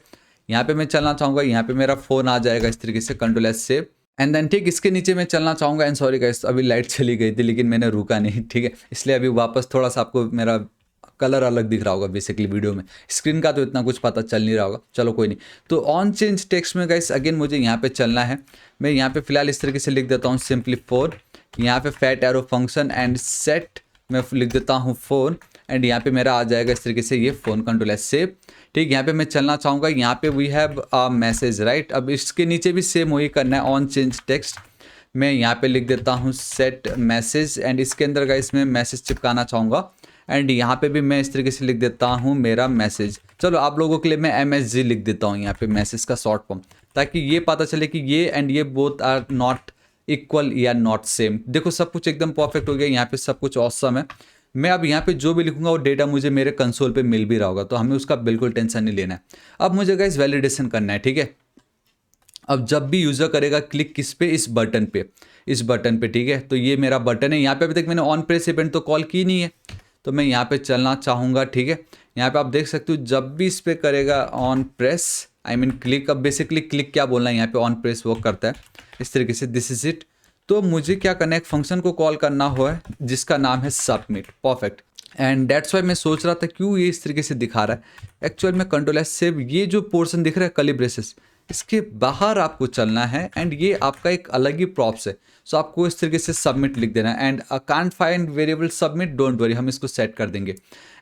यहाँ पे मैं चलना चाहूँगा, यहाँ पे मेरा फ़ोन आ जाएगा इस तरीके से, control S save and then ठीक इसके नीचे मैं चलना चाहूँगा। एंड सॉरी गाइस अभी लाइट चली गई थी लेकिन मैंने रुका नहीं, ठीक है, इसलिए अभी वापस थोड़ा सा आपको मेरा कलर अलग दिख रहा होगा बेसिकली वीडियो में, स्क्रीन का तो इतना कुछ पता चल नहीं रहा होगा, चलो कोई नहीं। तो ऑन चेंज टेक्स्ट में गाइस अगेन मुझे यहाँ पे चलना है, मैं यहाँ पे फिलहाल इस तरीके से लिख देता हूँ सिंपली 4, यहाँ पे fat arrow function and set मैं लिख देता हूँ फ़ोन एंड यहाँ पे मेरा आ जाएगा इस तरीके से ये फ़ोन, कंट्रोल एस सेव, ठीक। यहाँ पे मैं चलना चाहूँगा, यहाँ पे we have a message, right. अब इसके नीचे भी सेम वही करना है, ऑन चेंज टेक्स्ट मैं यहाँ पे लिख देता हूँ सेट मैसेज एंड इसके अंदर का इसमें मैसेज चिपकाना चाहूँगा एंड यहाँ पे भी मैं इस तरीके से लिख देता हूँ मेरा मैसेज। चलो आप लोगों के लिए मैं MSG लिख देता हूँ यहाँ पे, मैसेज का शॉर्ट फॉर्म, ताकि ये पता चले कि ये एंड ये बोथ आर नॉट इक्वल या नॉट सेम। देखो सब कुछ एकदम परफेक्ट हो गया, यहाँ पे सब कुछ ऑसम है। मैं अब यहाँ पे जो भी लिखूंगा वो डेटा मुझे मेरे कंसोल पे मिल भी रहा होगा, तो हमें उसका बिल्कुल टेंशन नहीं लेना है। अब मुझे गाइस वैलिडेशन करना है, ठीक है। अब जब भी यूज़र करेगा क्लिक किस पे, इस बटन पे, इस बटन पे, ठीक है। तो ये मेरा बटन है, यहाँ पे अभी तक मैंने ऑन प्रेस इवेंट तो कॉल की नहीं है, तो मैं यहाँ पे चलना चाहूँगा, ठीक है। यहाँ पे आप देख सकते हो जब भी इस पे करेगा on press, I mean click, अब बेसिकली क्लिक क्या बोलना है, यहाँ पे ऑन प्रेस वर्क करता है इस तरीके से, दिस इज इट। तो मुझे क्या करना है, एक फंक्शन को कॉल करना हुआ जिसका नाम है submit, perfect. And that's why मैं सोच रहा था क्यों ये इस तरीके से दिखा रहा है। एक्चुअल में कंट्रोल एस सेव, ये जो पोर्शन दिख रहा है कर्ली ब्रेसेस, इसके बाहर आपको चलना है एंड ये आपका एक अलग ही प्रॉप्स है। सो आपको इस तरीके से सबमिट लिख देना है and can't find variable submit, don't worry, हम इसको सेट कर देंगे।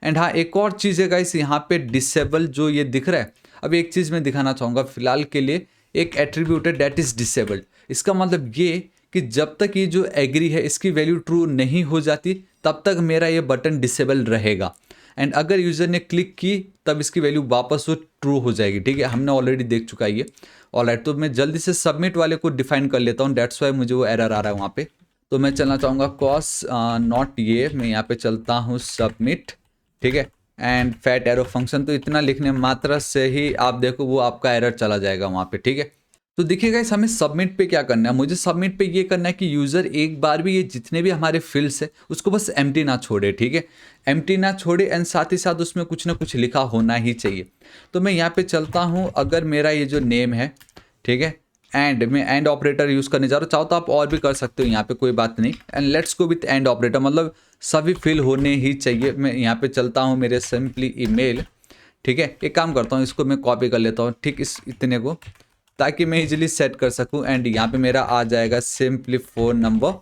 एंड हाँ, एक और चीज़ है गाइस, यहाँ पे डिसेबल जो ये दिख रहा है, अब एक चीज़ मैं दिखाना चाहूँगा फिलहाल के लिए, एक एट्रीब्यूट है दैट इज डिसेबल्ड। इसका मतलब ये कि जब तक ये जो एग्री है इसकी वैल्यू ट्रू नहीं हो जाती तब तक मेरा ये बटन डिसेबल रहेगा। एंड अगर यूज़र ने क्लिक की तब इसकी वैल्यू वापस वो ट्रू हो जाएगी, ठीक है। हमने ऑलरेडी देख चुका है ये। ऑलराइट, तो मैं जल्दी से सबमिट वाले को डिफाइन कर लेता हूँ, दैट्स वाई मुझे वो एरर आ रहा है वहाँ पे। तो मैं चलना चाहूँगा कॉस नॉट ये, मैं यहाँ पे चलता हूँ सबमिट, ठीक है। एंड फैट एरो फंक्शन, तो इतना लिखने मात्र से ही आप देखो वो आपका एरर चला जाएगा वहाँ पे, ठीक है। तो देखिए गाइस, हमें सबमिट पे क्या करना है, मुझे सबमिट पे ये करना है कि यूज़र एक बार भी ये जितने भी हमारे फील्ड्स है उसको बस एम्प्टी ना छोड़े, ठीक है। एम्प्टी ना छोड़े एंड साथ ही साथ उसमें कुछ ना कुछ लिखा होना ही चाहिए। तो मैं यहाँ पे चलता हूँ, अगर मेरा ये जो नेम है, ठीक है, एंड मैं एंड ऑपरेटर यूज़ करने जा रहा हूँ, चाहो तो आप और भी कर सकते हो, यहाँ पे कोई बात नहीं। And let's go with and operator, मतलब सभी फिल होने ही चाहिए। मैं यहाँ पे चलता हूँ मेरे सिंपली ईमेल, ठीक है। एक काम करता हूँ, इसको मैं कॉपी कर लेता हूँ, ठीक, इस इतने को, ताकि मैं इजीली सेट कर सकूं। एंड यहाँ पे मेरा आ जाएगा सिंपली फ़ोन नंबर,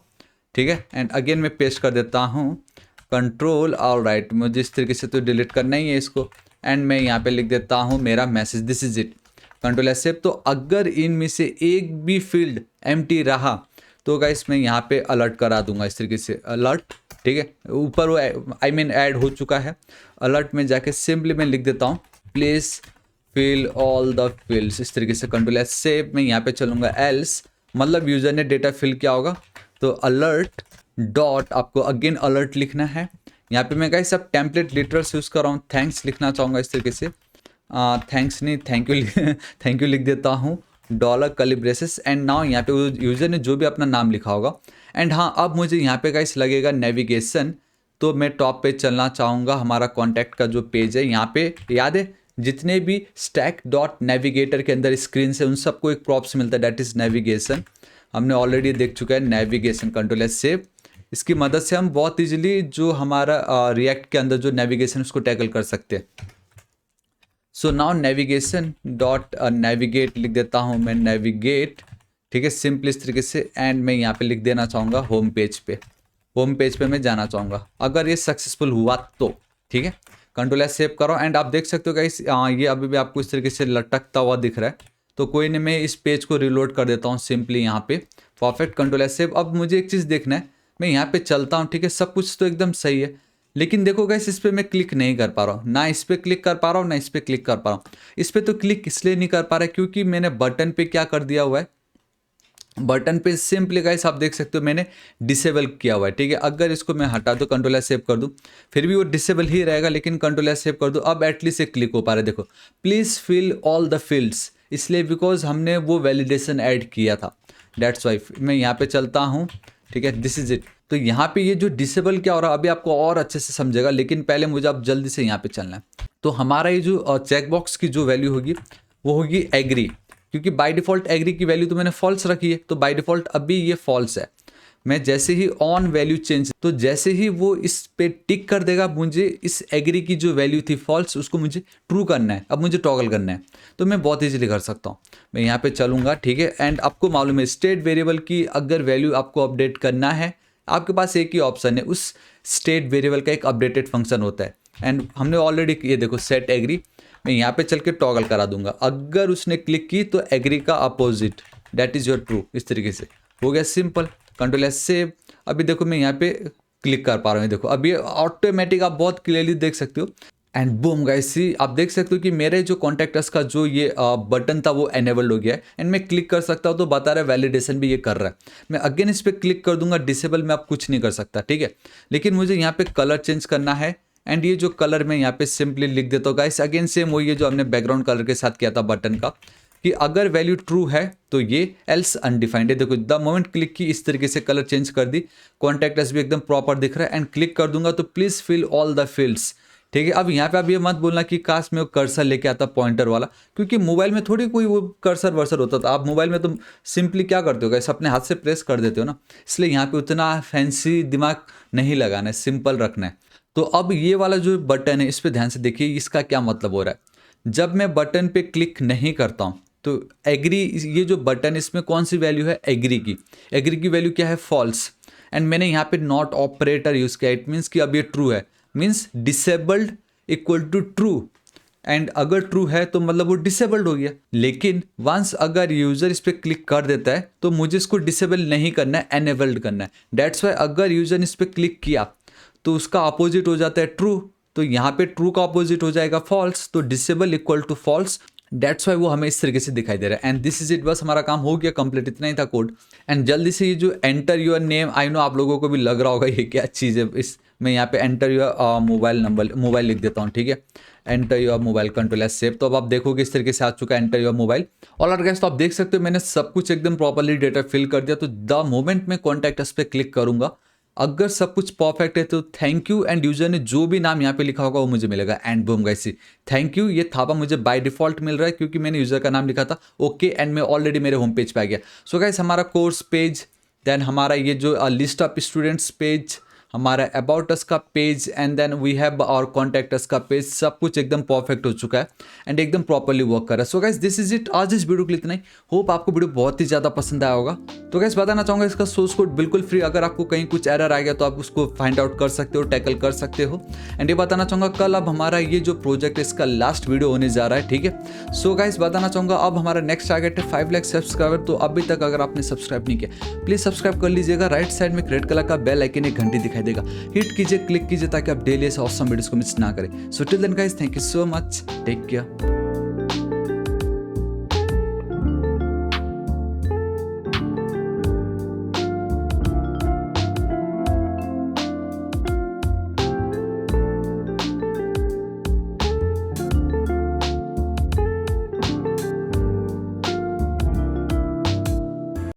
ठीक है। एंड अगेन मैं पेस्ट कर देता हूँ कंट्रोल, ऑलराइट, मुझे इस तरीके से तो डिलीट करना ही है इसको। एंड मैं यहाँ पे लिख देता हूँ मेरा message, this is it, control S save. तो अगर इनमें से एक भी फील्ड एम्प्टी रहा तो गाइस मैं यहाँ पे अलर्ट करा दूंगा इस तरीके से, अलर्ट, ठीक है। ऊपर वो आई मीन ऐड हो चुका है अलर्ट में, जाके सिंपली मैं लिख देता हूँ please fill all the fields, इस तरीके से कंट्रोल एस सेव। मैं यहाँ पे चलूँगा एल्स, मतलब यूज़र ने डेटा फिल किया होगा, तो अलर्ट डॉट आपको अगेन अलर्ट लिखना है। यहाँ पे मैं गाइस सब टेम्पलेट लिटरल्स यूज़ कर रहा हूँ, थैंक्स लिखना चाहूँगा इस तरीके से, थैंक्स नहीं थैंक यू थैंक यू लिख देता हूँ, dollar curly braces. And now यहाँ पे यूज़र ने जो भी अपना नाम लिखा होगा। एंड हाँ, अब मुझे यहाँ पे गाइस लगेगा नेविगेशन, तो मैं टॉप पे चलना चाहूँगा, हमारा कॉन्टैक्ट का जो पेज है यहाँ पे, याद है जितने भी स्टैक डॉट नेविगेटर के अंदर स्क्रीन से उन सबको एक प्रॉप्स मिलता है दैट इज नेविगेशन, हमने ऑलरेडी देख चुका है नेविगेशन, कंट्रोल एस सेव। इसकी मदद से हम बहुत इजीली जो हमारा रिएक्ट के अंदर जो नेविगेशन उसको टैकल कर सकते हैं। So now navigation dot navigate लिख देता हूँ मैं, नेविगेट, ठीक है, सिंपल इस तरीके से। एंड मैं यहाँ पे लिख देना चाहूँगा होम पेज पे, होम पेज पे मैं जाना चाहूँगा अगर ये सक्सेसफुल हुआ तो, ठीक है। कंट्रोल एस सेव करो एंड आप देख सकते हो गाइस ये अभी भी आपको इस तरीके से लटकता हुआ दिख रहा है। तो कोई नहीं, मैं इस पेज को रिलोड कर देता हूँ सिंपली यहाँ पे, परफेक्ट, कंट्रोल एस सेव। अब मुझे एक चीज़ देखना है, मैं यहाँ पे चलता हूँ, ठीक है, सब कुछ तो एकदम सही है, लेकिन देखो गाइस इस पर मैं क्लिक नहीं कर पा रहा हूँ, ना इस पर क्लिक कर पा रहा हूँ ना इस पर क्लिक कर पा रहा हूँ। इस पर तो क्लिक इसलिए नहीं कर पा रहा क्योंकि मैंने बटन पे क्या कर दिया हुआ है, बटन पे सिंपली गाइस आप देख सकते हो मैंने डिसेबल किया हुआ है, ठीक है। अगर इसको मैं हटा दूँ, कंट्रोल एस सेव कर दूँ, फिर भी वो डिसेबल ही रहेगा, लेकिन कंट्रोल एस सेव कर दूँ, अब एटलीस्ट क्लिक हो पा रहा है। देखो please fill all the fields, इसलिए बिकॉज हमने वो वैलिडेशन ऐड किया था, दैट्स वाई। मैं यहाँ पे चलता हूँ, ठीक है, दिस इज इट। तो यहाँ पे ये जो डिसेबल क्या हो रहा है अभी आपको और अच्छे से समझेगा, लेकिन पहले मुझे अब जल्दी से यहाँ पे चलना है। तो हमारा ये जो चेकबॉक्स की जो वैल्यू होगी वो होगी एग्री, क्योंकि बाय डिफ़ॉल्ट एग्री की वैल्यू तो मैंने फॉल्स रखी है, तो बाय डिफ़ॉल्ट अभी ये फॉल्स है। मैं जैसे ही ऑन वैल्यू चेंज, तो जैसे ही वो इस पे टिक कर देगा, मुझे इस एग्री की जो वैल्यू थी फॉल्स उसको मुझे ट्रू करना है, अब मुझे टॉगल करना है। तो मैं बहुत ईजीली कर सकता हूँ, मैं यहाँ पे चलूँगा, ठीक है। एंड आपको मालूम है स्टेट वेरिएबल की अगर वैल्यू आपको अपडेट करना है, आपके पास एक ही ऑप्शन है, उस स्टेट वेरिएबल का एक अपडेटेड फंक्शन होता है। एंड हमने ऑलरेडी ये देखो सेट एग्री, मैं यहाँ पे चल के टॉगल करा दूंगा, अगर उसने क्लिक की तो एग्री का opposite that is your true, इस तरीके से हो गया सिंपल, कंट्रोल एस सेव। अभी देखो मैं यहाँ पे क्लिक कर पा रहा हूँ, देखो अभी ऑटोमेटिक आप बहुत क्लियरली देख सकते हो एंड बूम गाइस, सी आप देख सकते हो कि मेरे जो कॉन्टैक्टस का जो ये बटन था वो एनेबल्ड हो गया है एंड मैं क्लिक कर सकता हूँ तो बता रहा है वैलिडेशन भी ये कर रहा है। मैं अगेन इस पर क्लिक कर दूंगा, डिसेबल में आप कुछ नहीं कर सकता, ठीक है। लेकिन मुझे यहाँ पे कलर चेंज करना है एंड ये जो कलर मैं यहाँ पे सिंपली लिख देता हूँ गाइस, अगेन सेम वही है जो हमने बैकग्राउंड कलर के साथ किया था बटन का, कि अगर वैल्यू ट्रू है तो ये, एल्स अनडिफाइंड है। देखो द मोमेंट क्लिक की इस तरीके से कलर चेंज कर दी, कॉन्टैक्ट भी एकदम प्रॉपर दिख रहा है एंड क्लिक कर दूंगा तो please fill all the fields, ठीक है। अब यहाँ पे आप ये मत बोलना कि काश में वो कर्सर लेके आता पॉइंटर वाला, क्योंकि मोबाइल में थोड़ी कोई वो कर्सर वर्सर होता था। आप मोबाइल में तो सिंपली क्या करते हो गाइस, अपने हाथ से प्रेस कर देते हो ना, इसलिए यहाँ पे उतना फैंसी दिमाग नहीं लगाना है, सिंपल रखना है। तो अब ये वाला जो बटन है इस पर ध्यान से देखिए, इसका क्या मतलब हो रहा है। जब मैं बटन पे क्लिक नहीं करता हूँ तो एग्री, ये जो बटन इसमें कौन सी वैल्यू है, एग्री की। एग्री की वैल्यू क्या है, फॉल्स। एंड मैंने यहाँ पे नॉट ऑपरेटर यूज किया, इट मीन्स कि अब ये ट्रू है, means disabled equal to true. And अगर ट्रू है तो मतलब वो डिसेबल्ड हो गया। लेकिन वंस अगर यूजर इस पर क्लिक कर देता है तो मुझे इसको डिसेबल नहीं करना है, एनेबल्ड करना है। डेट्स वाई अगर यूजर ने इस पर क्लिक किया तो उसका अपोजिट हो जाता है ट्रू, तो यहाँ पे ट्रू का अपोजिट हो जाएगा फॉल्स, तो disable equal to false. That's why वो हमें इस तरीके से दिखाई दे रहा है। एंड दिस इज इट, बस हमारा काम हो गया कंप्लीट, इतना ही था कोड। एंड जल्दी से ये जो enter your name, I know आप लोगों को भी लग रहा होगा ये क्या चीज़ है, इस मैं यहाँ पे enter your mobile number, mobile लिख देता हूँ, ठीक है। Enter your mobile, control S save. तो अब आप देखोगे इस तरीके से आ चुका है एंटर योर मोबाइल। और गैस तो आप देख सकते हो मैंने सब कुछ एकदम प्रॉपर्ली डेटा फिल कर दिया। तो द मोमेंट मैं कॉन्टैक्ट पे क्लिक करूंगा, अगर सब कुछ परफेक्ट है तो थैंक यू, एंड यूजर ने जो भी नाम यहाँ पे लिखा होगा वो मुझे मिलेगा। And boom guys, thank you, ये थापा मुझे बाय डिफॉल्ट मिल रहा है क्योंकि मैंने यूजर का नाम लिखा था। ओके, एंड मैं ऑलरेडी मेरे होम पेज पे आ गया। सो गाइस हमारा कोर्स पेज, देन हमारा ये जो लिस्ट ऑफ स्टूडेंट्स पेज, हमारा अबाउट अस का page, and then we have और कॉन्टैक्ट अस का पेज, सब कुछ एकदम परफेक्ट हो चुका है एंड एकदम प्रॉपर्ली वर्क कर रहा है। So guys this is it, आज इस वीडियो के लिए इतना ही। होप आपको वीडियो बहुत ही ज़्यादा पसंद आया होगा। तो गाइस बताना चाहूँगा इसका सोर्स कोड बिल्कुल फ्री, अगर आपको कहीं कुछ एरर आ गया तो आप उसको फाइंड आउट कर सकते हो, टैकल कर सकते हो। एंड ये बताना चाहूँगा कल अब हमारा ये जो प्रोजेक्ट है इसका लास्ट वीडियो होने जा रहा है, ठीक है। सो गाइस बताना चाहूँगा अब हमारा नेक्स्ट टारगेट है 5 लाख सब्सक्राइबर। तो अभी तक अगर आपने सब्सक्राइब नहीं किया प्लीज़ सब्सक्राइब कर लीजिएगा। राइट साइड में रेड कलर का बेल आइकन, एक घंटी दिखाई देगा, हिट कीजिए, क्लिक कीजिए ताकि आप डेली ऐसे ऑसम वीडियोस को मिस ना करें। So till then guys, thank you so much, take care.